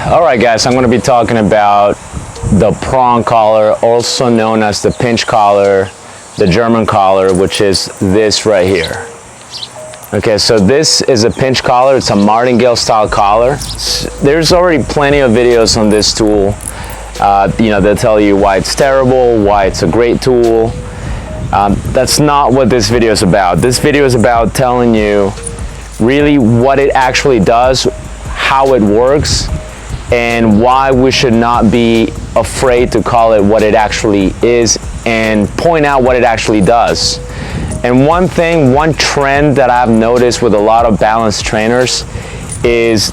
Alright guys, I'm going to be talking about the prong collar, also known as the pinch collar, the German collar, which is this right here. Okay, so this is a pinch collar. It's a martingale style collar. There's already plenty of videos on this tool. They'll tell you why it's terrible, why it's a great tool. That's not what this video is about. This video is about telling you really what it actually does, how it works, and why we should not be afraid to call it what it actually is and point out what it actually does. And one trend that I've noticed with a lot of balance trainers is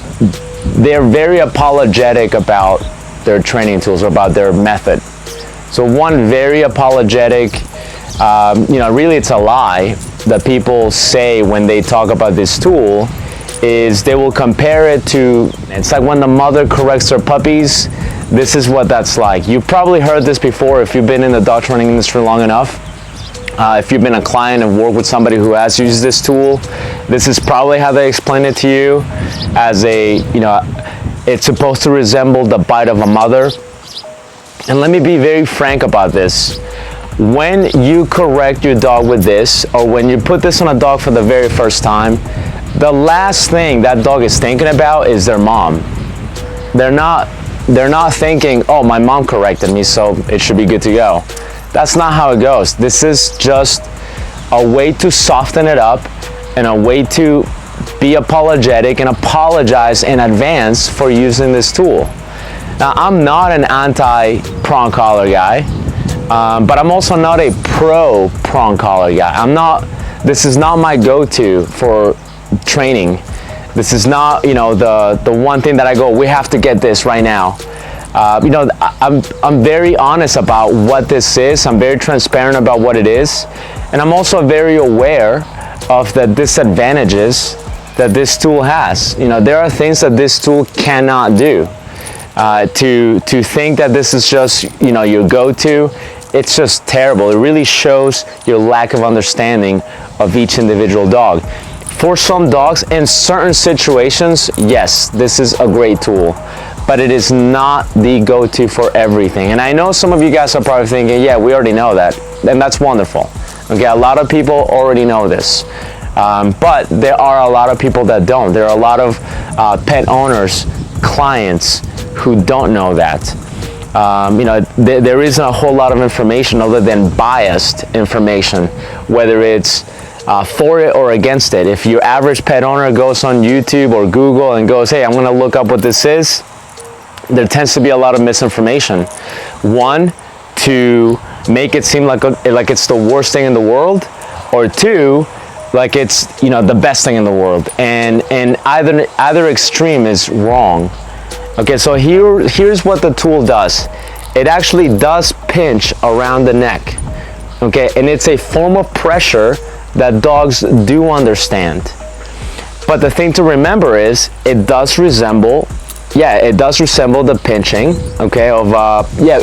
they're very apologetic about their training tools, or about their method. So one very apologetic, really it's a lie that people say when they talk about this tool, is they will compare it to, it's like when the mother corrects her puppies. This is what that's like. You've probably heard this before if you've been in the dog training industry long enough. If you've been a client and worked with somebody who has used this tool, this is probably how they explain it to you, as it's supposed to resemble the bite of a mother. And let me be very frank about this. When you correct your dog with this, or when you put this on a dog for the very first time, the last thing that dog is thinking about is their mom. They're not thinking, oh, my mom corrected me, so it should be good to go. That's not how it goes. This is just a way to soften it up and a way to be apologetic and apologize in advance for using this tool. Now, I'm not an anti-prong collar guy, but I'm also not a pro prong collar guy. This is not my go-to for training. This is not, the one thing that I go, we have to get this right now. I'm very honest about what this is. I'm very transparent about what it is. And I'm also very aware of the disadvantages that this tool has. There are things that this tool cannot do. To think that this is just, your go-to, it's just terrible. It really shows your lack of understanding of each individual dog. For some dogs, in certain situations, yes, this is a great tool, but it is not the go-to for everything. And I know some of you guys are probably thinking, yeah, we already know that, and that's wonderful. Okay, a lot of people already know this, but there are a lot of people that don't. There are a lot of pet owners, clients who don't know that. There isn't a whole lot of information other than biased information, whether it's for it or against it. If your average pet owner goes on YouTube or Google and goes, hey, I'm going to look up what this is, there tends to be a lot of misinformation. One, to make it seem like it's the worst thing in the world, or two, like it's the best thing in the world. And either extreme is wrong. Okay, so here's what the tool does. It actually does pinch around the neck. Okay, and it's a form of pressure that dogs do understand. But the thing to remember is it does resemble the pinching, okay, of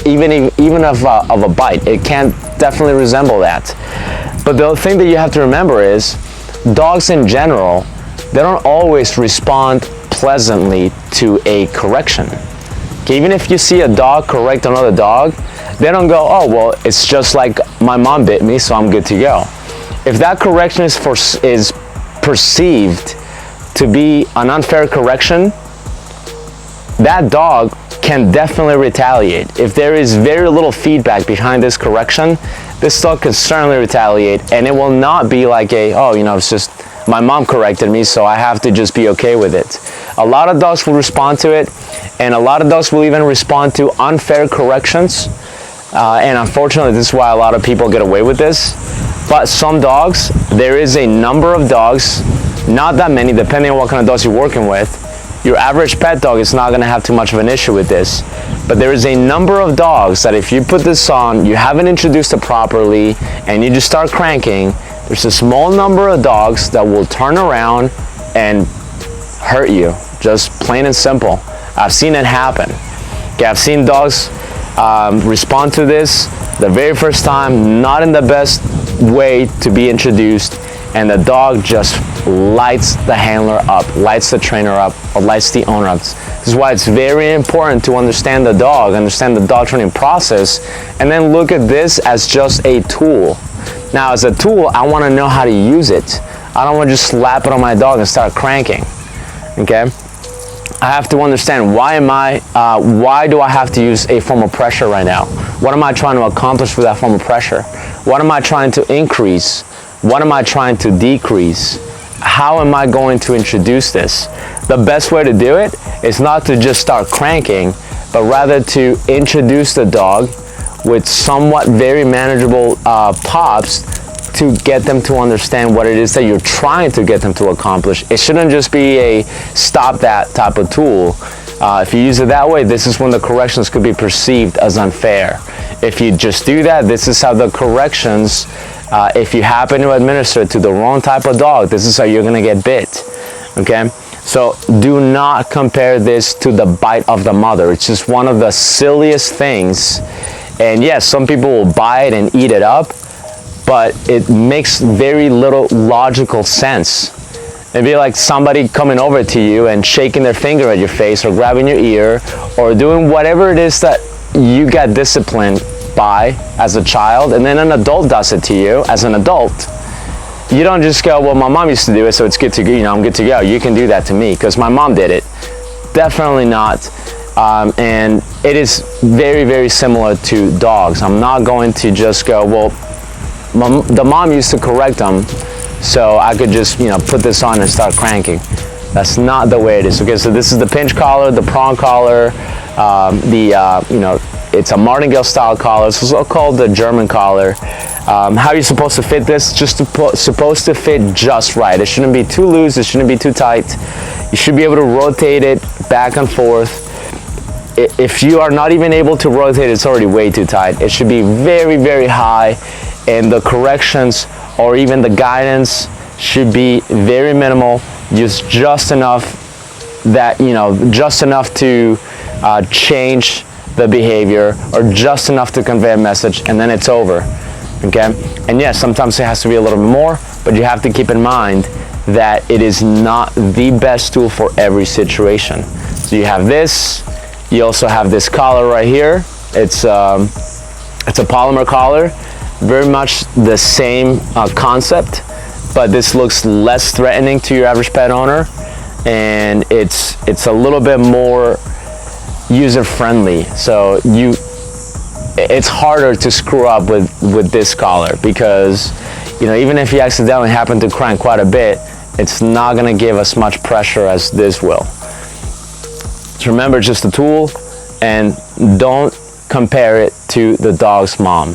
even of a bite. It can definitely resemble that. But the thing that you have to remember is dogs in general, they don't always respond pleasantly to a correction. Okay, even if you see a dog correct another dog, they don't go, oh, well, it's just like my mom bit me, so I'm good to go. If that correction is perceived to be an unfair correction, that dog can definitely retaliate. If there is very little feedback behind this correction, this dog can certainly retaliate, and it will not be like it's just my mom corrected me, so I have to just be okay with it. A lot of dogs will respond to it, and a lot of dogs will even respond to unfair corrections. And unfortunately, this is why a lot of people get away with this. But some dogs, there is a number of dogs, not that many, depending on what kind of dogs you're working with. Your average pet dog is not going to have too much of an issue with this. But there is a number of dogs that if you put this on, you haven't introduced it properly, and you just start cranking, there's a small number of dogs that will turn around and hurt you, just plain and simple. I've seen it happen. Okay, I've seen dogs respond to this the very first time, not in the best way to be introduced, and the dog just lights the handler up, lights the trainer up, or lights the owner up. This is why it's very important to understand the dog training process, and then look at this as just a tool. Now, as a tool, I want to know how to use it. I don't want to just slap it on my dog and start cranking, okay? I have to understand, why do I have to use a form of pressure right now? What am I trying to accomplish with that form of pressure? What am I trying to increase? What am I trying to decrease? How am I going to introduce this? The best way to do it is not to just start cranking, but rather to introduce the dog with somewhat very manageable pops to get them to understand what it is that you're trying to get them to accomplish. It shouldn't just be a stop that type of tool. If you use it that way, this is when the corrections could be perceived as unfair. If you just do that, this is how the corrections, if you happen to administer it to the wrong type of dog, this is how you're gonna get bit, okay? So do not compare this to the bite of the mother. It's just one of the silliest things. And yes, some people will buy it and eat it up, but it makes very little logical sense. It'd be like somebody coming over to you and shaking their finger at your face, or grabbing your ear, or doing whatever it is that you got disciplined by as a child, and then an adult does it to you as an adult. You don't just go, well, my mom used to do it, so it's good to go, I'm good to go. You can do that to me because my mom did it. Definitely not. And it is very, very similar to dogs. I'm not going to just go, well, the mom used to correct them, so I could just, put this on and start cranking. That's not the way it is. Okay, so this is the pinch collar, the prong collar, it's a martingale style collar. It's also called the German collar. How are you supposed to fit this? Supposed to fit just right. It shouldn't be too loose, it shouldn't be too tight. You should be able to rotate it back and forth. If you are not even able to rotate, it's already way too tight. It should be very, very high, and the corrections or even the guidance should be very minimal. Use just enough that, just enough to change the behavior, or just enough to convey a message, and then it's over, okay? And yes, sometimes it has to be a little bit more, but you have to keep in mind that it is not the best tool for every situation. So you have this, you also have this collar right here. It's a polymer collar, very much the same concept, but this looks less threatening to your average pet owner, and it's a little bit more user-friendly. So it's harder to screw up with this collar, because even if you accidentally happen to crank quite a bit, it's not going to give us much pressure as this will. So remember, just a tool, and don't compare it to the dog's mom.